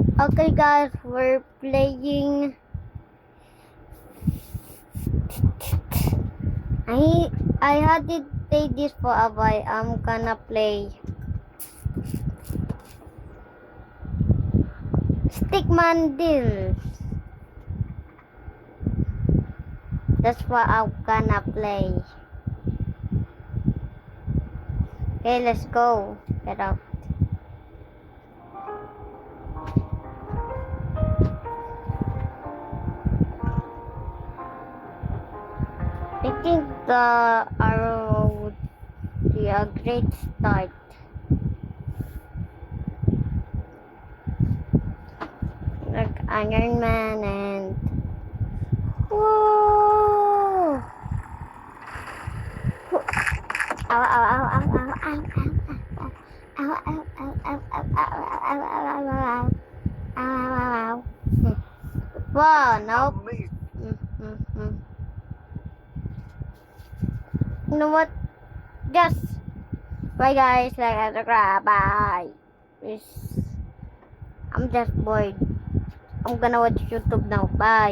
Okay guys, we're playing. I had to take this for a while. I'm gonna play Stickman Deals. That's what I'm gonna play. Okay, let's go. Get out. I think the arrow would be a great start. Like Iron Man and whoa! Ow, ow, ow, ow, ow, ow, ow, ow, ow, ow, ow, ow, ow, ow, ow, ow, ow, ow, ow. Whoa, nope. You know what? Just bye guys, like subscribe. Bye. I'm just bored. I'm gonna watch YouTube now. Bye.